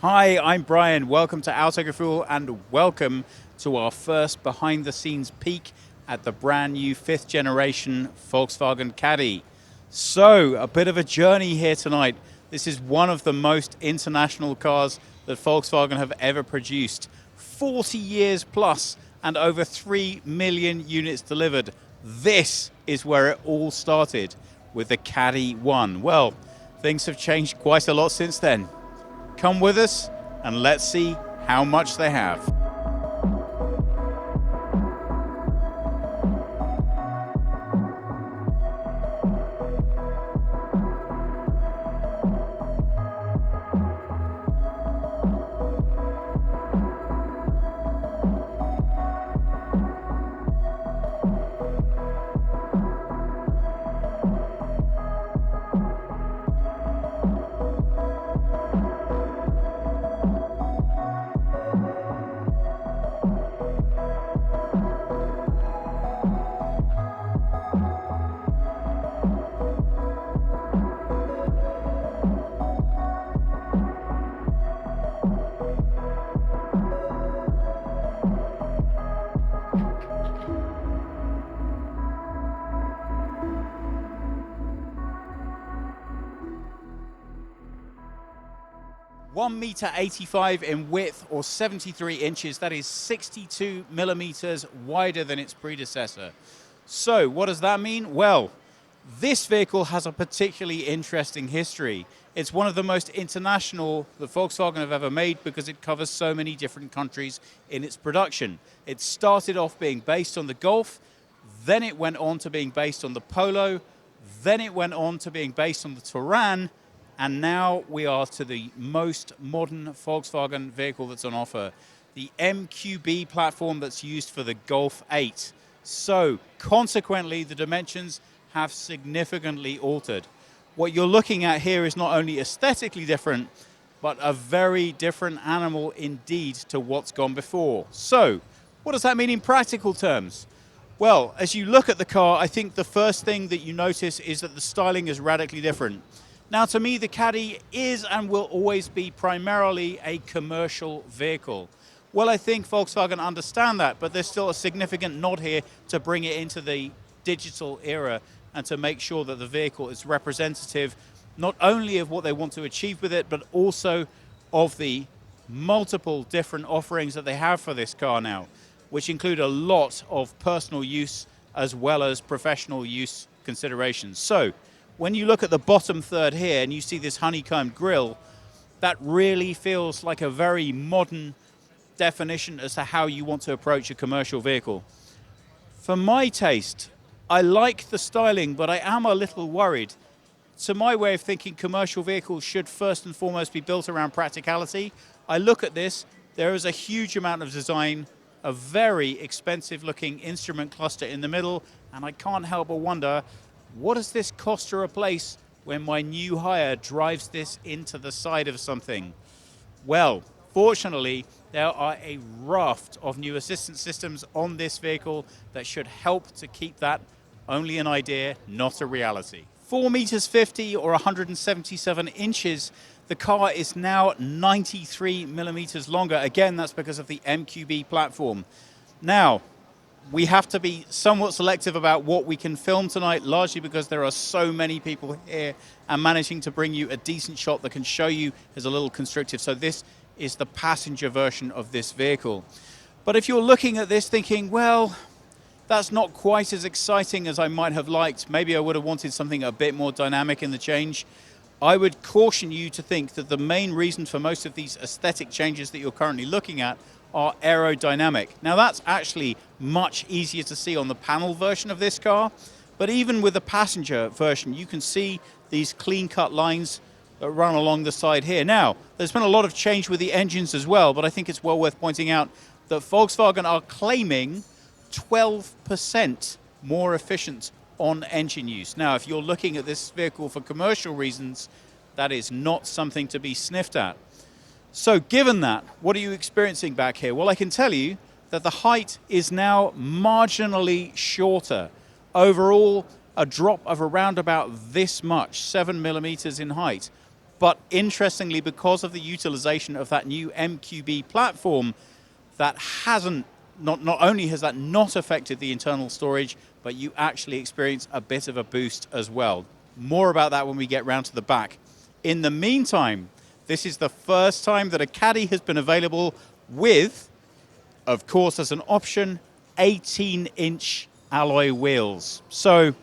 Hi, I'm Brian. Welcome to Autogefuehl and welcome to our first behind-the-scenes peek at the brand new 5th generation Volkswagen Caddy. So, a bit of a journey here tonight. This is one of the most international cars that Volkswagen have ever produced. 40 years plus and over 3 million units delivered. This is where it all started with the Caddy 1. Well, things have changed quite a lot since then. Come with us and let's see how much they have. £1.85 in width or 73 inches. That is 62 millimeters wider than its predecessor. So what does that mean? Well, this vehicle has a particularly interesting history. It's one of the most international that Volkswagen have ever made because it covers so many different countries in its production. It started off being based on the Golf, then it went on to being based on the Polo, then it went on to being based on the Touran, and now we are to the most modern Volkswagen vehicle that's on offer, the MQB platform that's used for the Golf 8. So, consequently, the dimensions have significantly altered. What you're looking at here is not only aesthetically different, but a very different animal indeed to what's gone before. So, what does that mean in practical terms? Well, as you look at the car, I think the first thing that you notice is that the styling is radically different. Now, to me, the Caddy is and will always be primarily a commercial vehicle. Well, I think Volkswagen understand that, but there's still a significant nod here to bring it into the digital era and to make sure that the vehicle is representative not only of what they want to achieve with it, but also of the multiple different offerings that they have for this car now, which include a lot of personal use as well as professional use considerations. So, when you look at the bottom third here and you see this honeycomb grille, that really feels like a very modern definition as to how you want to approach a commercial vehicle. For my taste, I like the styling, but I am a little worried. To my way of thinking, commercial vehicles should first and foremost be built around practicality. I look at this, there is a huge amount of design, a very expensive looking instrument cluster in the middle, and I can't help but wonder, what does this cost to replace when my new hire drives this into the side of something? Well, fortunately, there are a raft of new assistance systems on this vehicle that should help to keep that only an idea, not a reality. 4.50 meters or 177 inches, the car is now 93 millimeters longer. Again, that's because of the MQB platform. Now, we have to be somewhat selective about what we can film tonight, largely because there are so many people here, and managing to bring you a decent shot that can show you is a little constrictive. So this is the passenger version of this vehicle. But if you're looking at this thinking, well, that's not quite as exciting as I might have liked, maybe I would have wanted something a bit more dynamic in the change, I would caution you to think that the main reason for most of these aesthetic changes that you're currently looking at are aerodynamic. Now, that's actually much easier to see on the panel version of this car, but even with the passenger version, you can see these clean-cut lines that run along the side here. Now, there's been a lot of change with the engines as well, but I think it's well worth pointing out that Volkswagen are claiming 12% more efficient on engine use. Now, if you're looking at this vehicle for commercial reasons, that is not something to be sniffed at. So given that, what are you experiencing back here? Well, I can tell you that the height is now marginally shorter. Overall, a drop of around about this much, 7 millimeters in height. But interestingly, because of the utilization of that new MQB platform, that hasn't, not only has that not affected the internal storage, but you actually experience a bit of a boost as well. More about that when we get round to the back. In the meantime, this is the first time that a Caddy has been available with, of course, as an option, 18-inch alloy wheels. So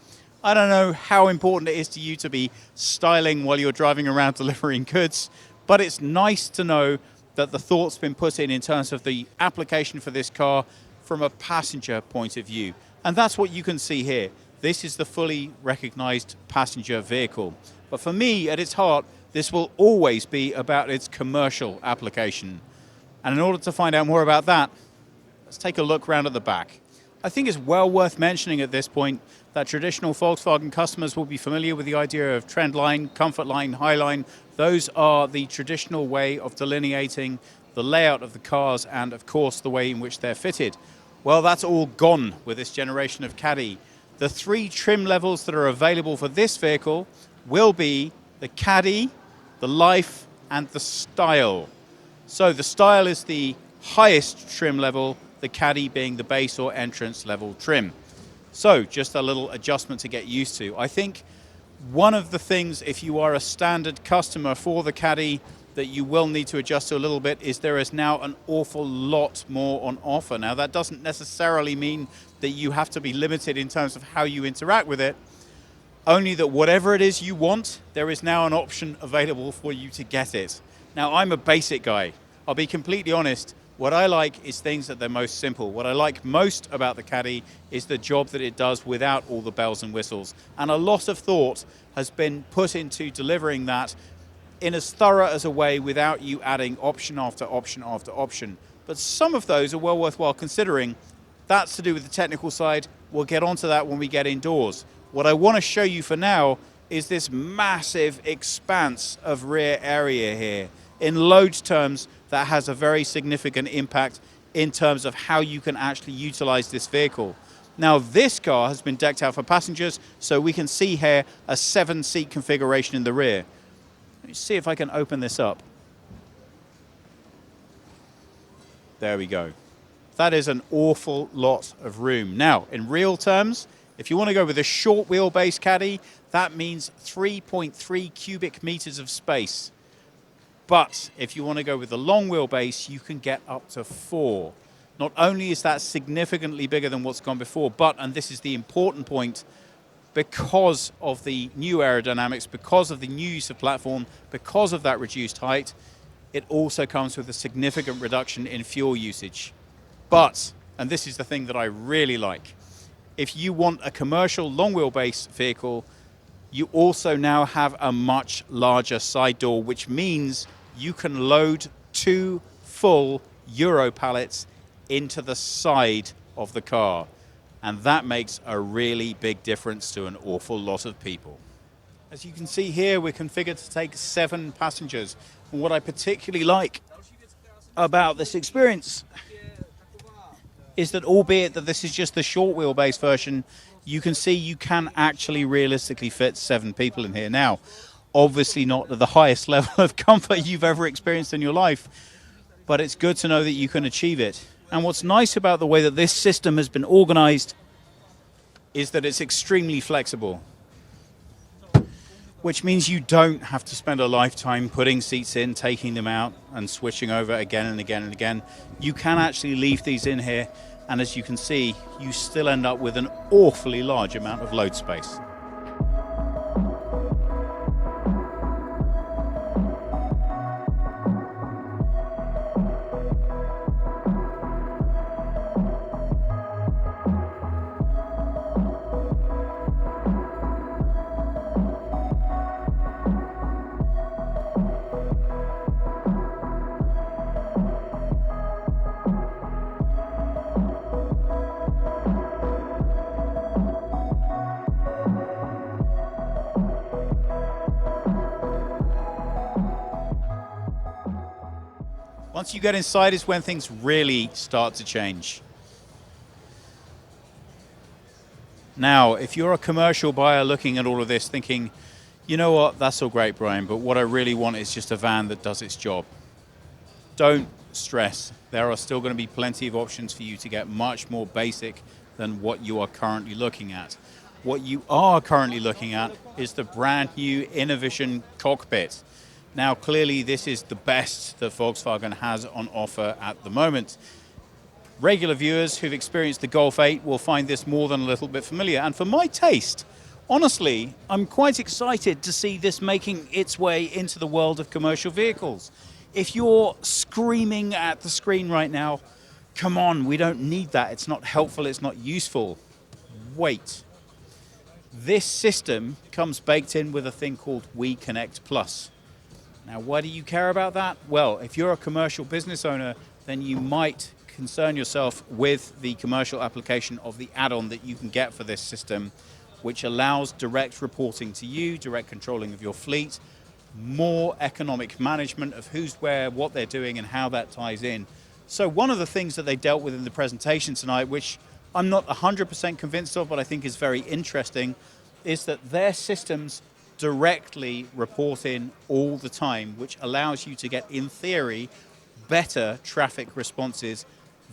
I don't know how important it is to you to be styling while you're driving around delivering goods, but it's nice to know that the thought's been put in terms of the application for this car from a passenger point of view. And that's what you can see here. This is the fully recognized passenger vehicle. But for me, at its heart, this will always be about its commercial application. And in order to find out more about that, let's take a look round at the back. I think it's well worth mentioning at this point that traditional Volkswagen customers will be familiar with the idea of trend line, comfort line, high line. Those are the traditional way of delineating the layout of the cars and, of course, the way in which they're fitted. Well, that's all gone with this generation of Caddy. The 3 trim levels that are available for this vehicle will be the Caddy, the Life, and the Style. So the Style is the highest trim level, the Caddy being the base or entrance level trim. So just a little adjustment to get used to. I think one of the things, if you are a standard customer for the Caddy, that you will need to adjust to a little bit is there is now an awful lot more on offer. Now, that doesn't necessarily mean that you have to be limited in terms of how you interact with it, only that whatever it is you want, there is now an option available for you to get it. Now, I'm a basic guy. I'll be completely honest. What I like is things that they're most simple. What I like most about the Caddy is the job that it does without all the bells and whistles. And a lot of thought has been put into delivering that in as thorough as a way without you adding option after option after option. But some of those are well worthwhile considering. That's to do with the technical side. We'll get onto that when we get indoors. What I want to show you for now is this massive expanse of rear area here. In load terms, that has a very significant impact in terms of how you can actually utilize this vehicle. Now, this car has been decked out for passengers, so we can see here a 7-seat configuration in the rear. Let me see if I can open this up. There we go. That is an awful lot of room. Now, in real terms, if you want to go with a short wheelbase Caddy, that means 3.3 cubic meters of space. But if you want to go with the long wheelbase, you can get up to 4. Not only is that significantly bigger than what's gone before, but, and this is the important point, because of the new aerodynamics, because of the new use of platform, because of that reduced height, it also comes with a significant reduction in fuel usage. But, and this is the thing that I really like, if you want a commercial long wheelbase vehicle, you also now have a much larger side door, which means you can load 2 full Euro pallets into the side of the car. And that makes a really big difference to an awful lot of people. As you can see here, we're configured to take 7 passengers. And what I particularly like about this experience is that, albeit that this is just the short wheelbase version, you can see you can actually realistically fit 7 people in here. Now, obviously not at the highest level of comfort you've ever experienced in your life, but it's good to know that you can achieve it. And what's nice about the way that this system has been organized is that it's extremely flexible, which means you don't have to spend a lifetime putting seats in, taking them out, and switching over again and again and again. You can actually leave these in here, and as you can see, you still end up with an awfully large amount of load space. Once you get inside is when things really start to change. Now, if you're a commercial buyer looking at all of this thinking, You know what? That's all great, Brian, but what I really want is just a van that does its job. Don't stress. There are still going to be plenty of options for you to get much more basic than what you are currently looking at. What you are currently looking at is the brand new Innovision cockpit. Now, clearly, this is the best that Volkswagen has on offer at the moment. Regular viewers who've experienced the Golf 8 will find this more than a little bit familiar. And for my taste, honestly, I'm quite excited to see this making its way into the world of commercial vehicles. If you're screaming at the screen right now, come on, we don't need that. It's not helpful, it's not useful. Wait. This system comes baked in with a thing called We Connect Plus. Now, why do you care about that? Well, if you're a commercial business owner, then you might concern yourself with the commercial application of the add-on that you can get for this system, which allows direct reporting to you, direct controlling of your fleet, more economic management of who's where, what they're doing, and how that ties in. So one of the things that they dealt with in the presentation tonight, which I'm not 100% convinced of, but I think is very interesting, is that their systems directly report in all the time, which allows you to get, in theory, better traffic responses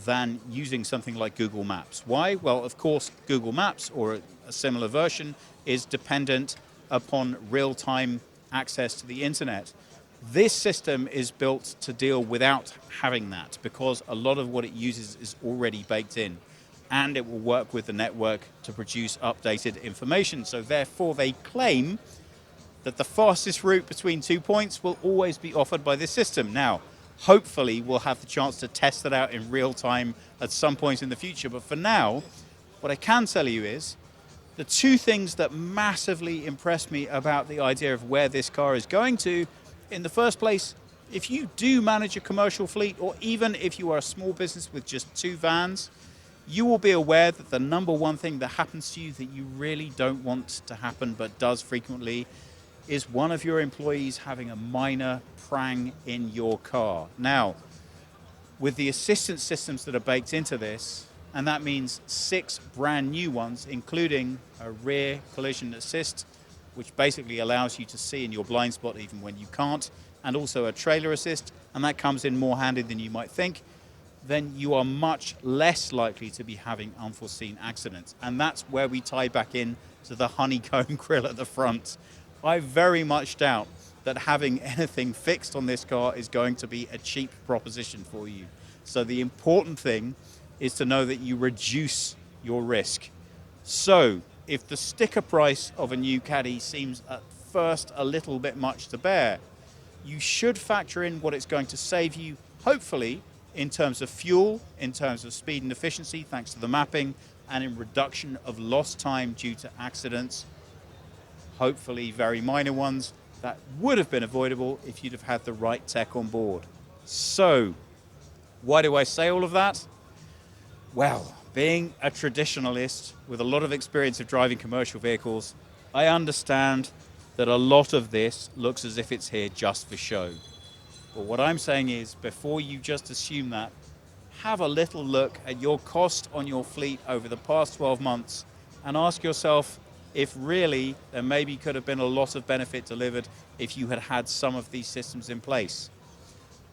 than using something like Google Maps. Why? Well, of course, Google Maps, or a similar version, is dependent upon real-time access to the internet. This system is built to deal without having that, because a lot of what it uses is already baked in, and it will work with the network to produce updated information. So therefore, they claim that the fastest route between 2 points will always be offered by this system. Now, hopefully we'll have the chance to test that out in real time at some point in the future. But for now, what I can tell you is the two things that massively impress me about the idea of where this car is going to, in the first place, if you do manage a commercial fleet, or even if you are a small business with just 2 vans, you will be aware that the number one thing that happens to you that you really don't want to happen but does frequently is one of your employees having a minor prang in your car. Now, with the assistance systems that are baked into this, and that means 6 brand new ones, including a rear collision assist, which basically allows you to see in your blind spot even when you can't, and also a trailer assist, and that comes in more handy than you might think, then you are much less likely to be having unforeseen accidents. And that's where we tie back in to the honeycomb grille at the front. I very much doubt that having anything fixed on this car is going to be a cheap proposition for you. So the important thing is to know that you reduce your risk. So if the sticker price of a new Caddy seems at first a little bit much to bear, you should factor in what it's going to save you, hopefully, in terms of fuel, in terms of speed and efficiency, thanks to the mapping, and in reduction of lost time due to accidents, hopefully very minor ones, that would have been avoidable if you'd have had the right tech on board. So, why do I say all of that? Well, being a traditionalist with a lot of experience of driving commercial vehicles, I understand that a lot of this looks as if it's here just for show. But what I'm saying is, before you just assume that, have a little look at your cost on your fleet over the past 12 months and ask yourself if really there maybe could have been a lot of benefit delivered if you had had some of these systems in place.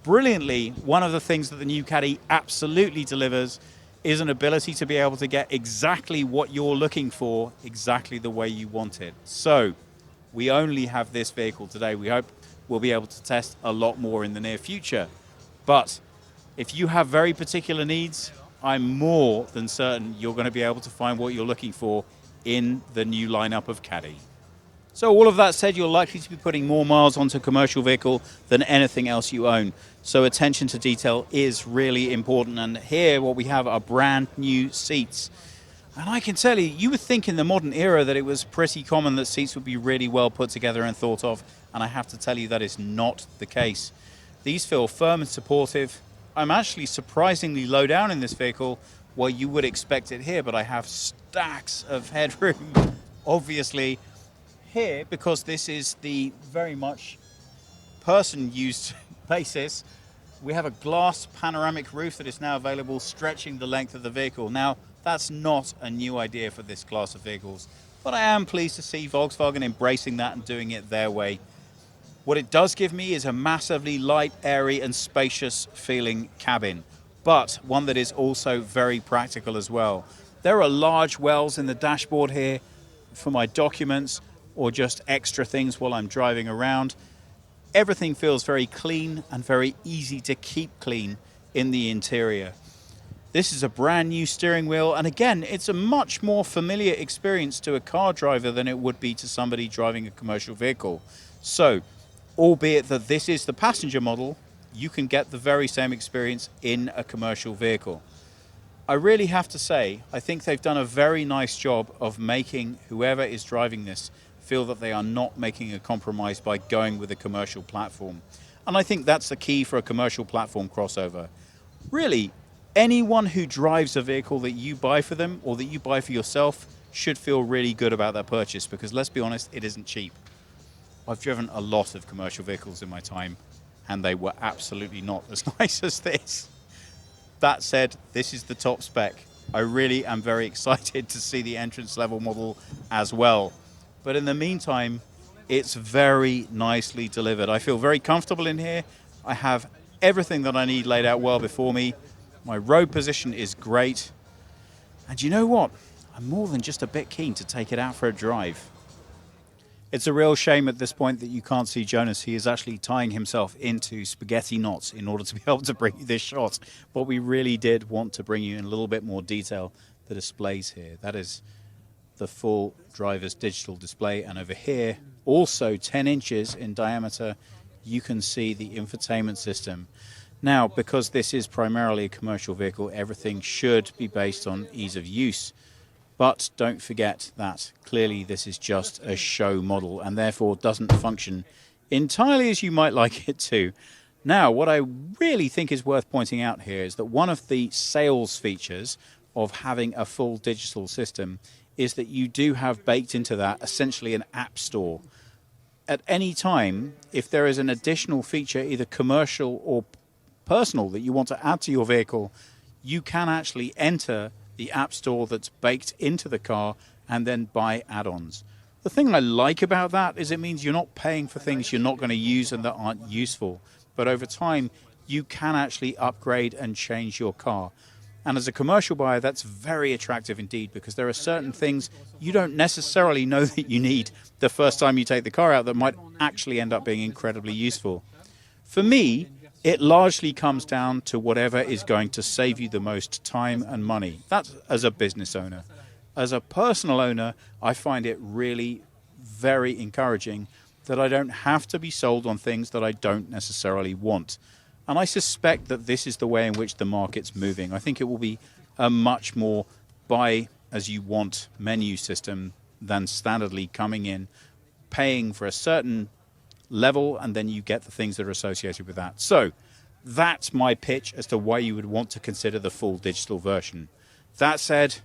Brilliantly, one of the things that the new Caddy absolutely delivers is an ability to be able to get exactly what you're looking for, exactly the way you want it. So, we only have this vehicle today. We hope we'll be able to test a lot more in the near future. But if you have very particular needs, I'm more than certain you're going to be able to find what you're looking for in the new lineup of Caddy. So all of that said, you're likely to be putting more miles onto a commercial vehicle than anything else you own. So attention to detail is really important. And here what we have are brand new seats. And I can tell you, you would think in the modern era that it was pretty common that seats would be really well put together and thought of. And I have to tell you that is not the case. These feel firm and supportive. I'm actually surprisingly low down in this vehicle, well, you would expect it here, but I have stacks of headroom, obviously, here, because this is the very much person-used basis. We have a glass panoramic roof that is now available, stretching the length of the vehicle. Now, that's not a new idea for this class of vehicles, but I am pleased to see Volkswagen embracing that and doing it their way. What it does give me is a massively light, airy and spacious feeling cabin, but one that is also very practical as well. There are large wells in the dashboard here for my documents or just extra things while I'm driving around. Everything feels very clean and very easy to keep clean in the interior. This is a brand new steering wheel, and again, it's a much more familiar experience to a car driver than it would be to somebody driving a commercial vehicle. So, albeit that this is the passenger model, you can get the very same experience in a commercial vehicle. I really have to say, I think they've done a very nice job of making whoever is driving this feel that they are not making a compromise by going with a commercial platform. And I think that's the key for a commercial platform crossover. Really, anyone who drives a vehicle that you buy for them or that you buy for yourself should feel really good about that purchase, because let's be honest, it isn't cheap. I've driven a lot of commercial vehicles in my time, and they were absolutely not as nice as this. That said, this is the top spec. I really am very excited to see the entrance level model as well. But in the meantime, it's very nicely delivered. I feel very comfortable in here. I have everything that I need laid out well before me. My road position is great. And you know what? I'm more than just a bit keen to take it out for a drive. It's a real shame at this point that you can't see Jonas. He is actually tying himself into spaghetti knots in order to be able to bring you this shot. But we really did want to bring you in a little bit more detail the displays here. That is the full driver's digital display, and over here, also 10 inches in diameter, you can see the infotainment system. Now, because this is primarily a commercial vehicle, everything should be based on ease of use. But don't forget that clearly this is just a show model and therefore doesn't function entirely as you might like it to. Now, what I really think is worth pointing out here is that one of the sales features of having a full digital system is that you do have baked into that essentially an app store. At any time, if there is an additional feature, either commercial or personal, that you want to add to your vehicle, you can actually enter the app store that's baked into the car and then buy add-ons. The thing I like about that is it means you're not paying for things you're not going to use and that aren't useful. But over time, you can actually upgrade and change your car. And as a commercial buyer, that's very attractive indeed, because there are certain things you don't necessarily know that you need the first time you take the car out that might actually end up being incredibly useful. For me, it largely comes down to whatever is going to save you the most time and money. That's as a business owner. As a personal owner, I find it really very encouraging that I don't have to be sold on things that I don't necessarily want. And I suspect that this is the way in which the market's moving. I think it will be a much more buy-as-you-want menu system than standardly coming in, paying for a certain level, and then you get the things that are associated with that. So that's my pitch as to why you would want to consider the full digital version. That said,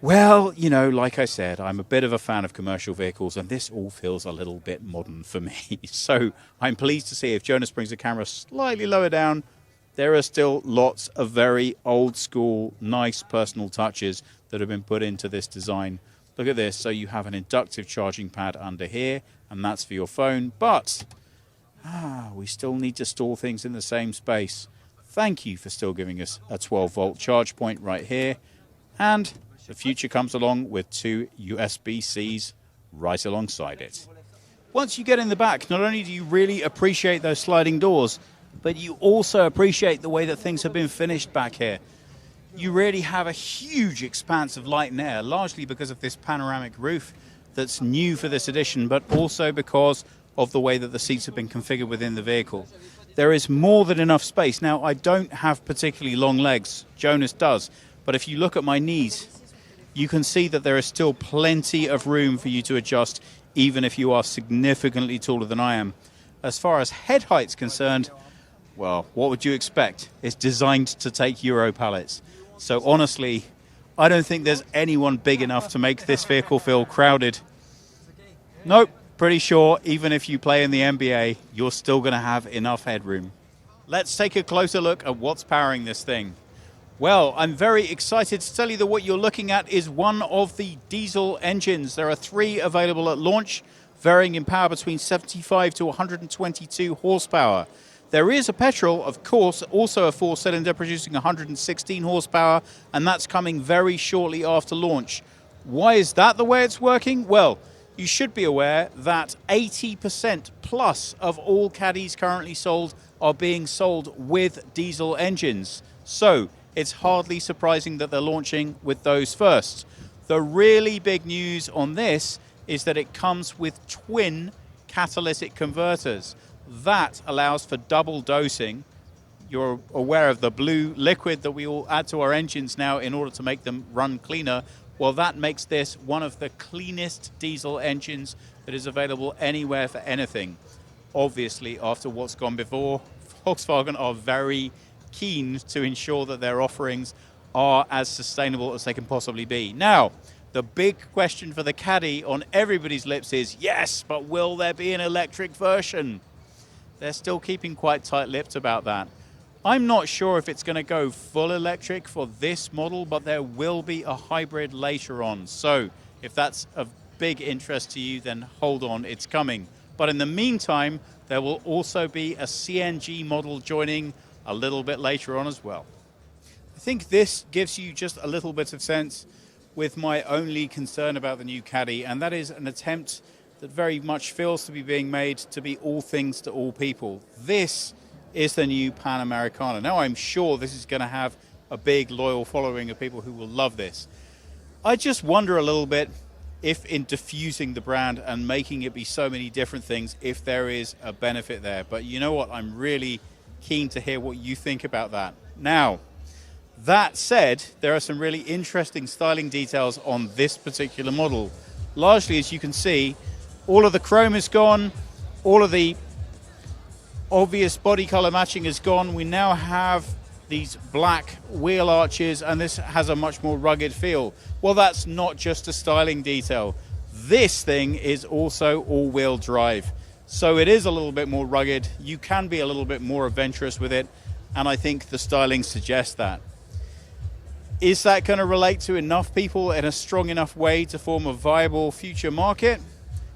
well, you know, like I said, I'm a bit of a fan of commercial vehicles, and this all feels a little bit modern for me. So I'm pleased to see if Jonas brings the camera slightly lower down, there are still lots of very old school, nice personal touches that have been put into this design. Look at this. So you have an inductive charging pad under here, and that's for your phone. But we still need to store things in the same space. Thank you for still giving us a 12-volt charge point right here. And the future comes along with two USB-Cs right alongside it. Once you get in the back, not only do you really appreciate those sliding doors, but you also appreciate the way that things have been finished back here. You really have a huge expanse of light and air, largely because of this panoramic roof that's new for this edition, but also because of the way that the seats have been configured within the vehicle. There is more than enough space. Now, I don't have particularly long legs. Jonas does. But if you look at my knees, you can see that there is still plenty of room for you to adjust, even if you are significantly taller than I am. As far as head height's concerned, well, what would you expect? It's designed to take Euro pallets. So honestly, I don't think there's anyone big enough to make this vehicle feel crowded. Nope, pretty sure even if you play in the NBA, you're still going to have enough headroom. Let's take a closer look at what's powering this thing. Well, I'm very excited to tell you that what you're looking at is one of the diesel engines. There are 3 available at launch, varying in power between 75 to 122 horsepower. There is a petrol, of course, also a 4-cylinder producing 116 horsepower, and that's coming very shortly after launch. Why is that the way it's working? Well, you should be aware that 80% plus of all Caddies currently sold are being sold with diesel engines. So it's hardly surprising that they're launching with those first. The really big news on this is that it comes with twin catalytic converters. That allows for double dosing. You're aware of the blue liquid that we all add to our engines now in order to make them run cleaner. Well, that makes this one of the cleanest diesel engines that is available anywhere for anything. Obviously, after what's gone before, Volkswagen are very keen to ensure that their offerings are as sustainable as they can possibly be. Now, the big question for the Caddy on everybody's lips is, yes, but will there be an electric version? They're still keeping quite tight-lipped about that. I'm not sure if it's going to go full electric for this model, but there will be a hybrid later on. So if that's of big interest to you, then hold on, it's coming. But in the meantime, there will also be a CNG model joining a little bit later on as well. I think this gives you just a little bit of sense with my only concern about the new Caddy, and that is an attempt that very much feels to be being made to be all things to all people. This is the new Panamericana. Now, I'm sure this is going to have a big loyal following of people who will love this. I just wonder a little bit if in diffusing the brand and making it be so many different things, if there is a benefit there. But you know what? I'm really keen to hear what you think about that. Now, that said, there are some really interesting styling details on this particular model. Largely, as you can see, all of the chrome is gone, all of the obvious body color matching is gone. We now have these black wheel arches, and this has a much more rugged feel. Well, that's not just a styling detail. This thing is also all-wheel drive. So it is a little bit more rugged. You can be a little bit more adventurous with it, and I think the styling suggests that. Is that going to relate to enough people in a strong enough way to form a viable future market?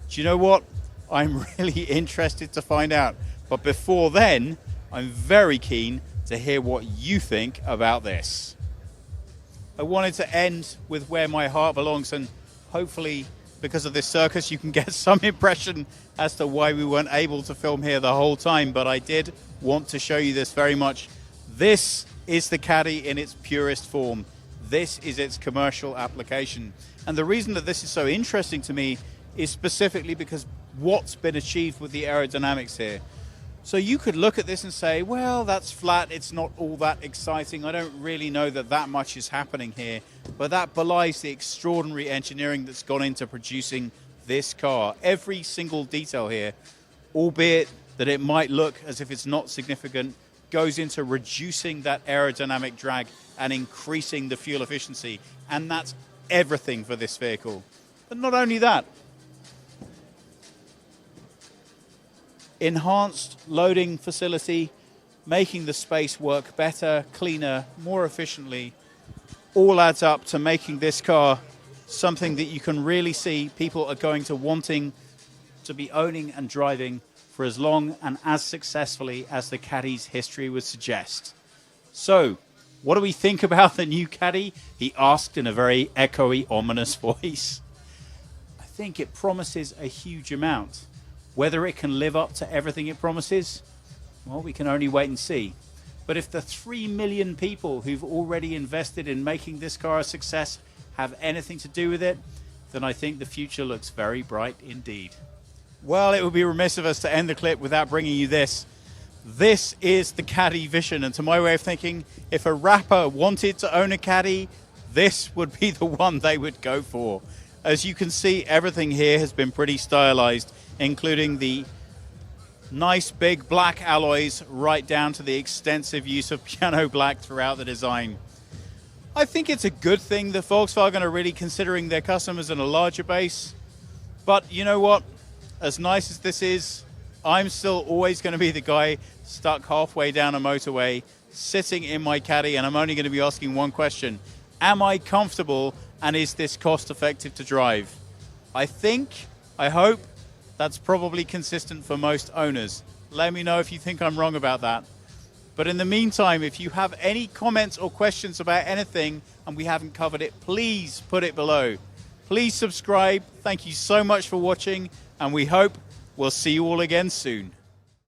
Do you know what? I'm really interested to find out. But before then, I'm very keen to hear what you think about this. I wanted to end with where my heart belongs, and hopefully because of this circus you can get some impression as to why we weren't able to film here the whole time, but I did want to show you this very much. This is the Caddy in its purest form. This is its commercial application. And the reason that this is so interesting to me is specifically because what's been achieved with the aerodynamics here. So you could look at this and say, well, that's flat, it's not all that exciting, I don't really know that that much is happening here, but that belies the extraordinary engineering that's gone into producing this car. Every single detail here, albeit that it might look as if it's not significant, goes into reducing that aerodynamic drag and increasing the fuel efficiency, and that's everything for this vehicle. But not only that, enhanced loading facility, making the space work better, cleaner, more efficiently, all adds up to making this car something that you can really see people are going to wanting to be owning and driving for as long and as successfully as the Caddy's history would suggest. So, what do we think about the new Caddy? He asked in a very echoey, ominous voice. I think it promises a huge amount. Whether it can live up to everything it promises, well, we can only wait and see. But if the 3 million people who've already invested in making this car a success have anything to do with it, then I think the future looks very bright indeed. Well, it would be remiss of us to end the clip without bringing you this. This is the Caddy vision, and to my way of thinking, if a rapper wanted to own a Caddy, this would be the one they would go for. As you can see, everything here has been pretty stylized, including the nice big black alloys right down to the extensive use of piano black throughout the design. I think it's a good thing that Volkswagen are really considering their customers in a larger base. But you know what? As nice as this is, I'm still always going to be the guy stuck halfway down a motorway sitting in my Caddy, and I'm only going to be asking one question. Am I comfortable, and is this cost effective to drive? I hope that's probably consistent for most owners. Let me know if you think I'm wrong about that. But in the meantime, if you have any comments or questions about anything and we haven't covered it, please put it below. Please subscribe. Thank you so much for watching, and we hope we'll see you all again soon.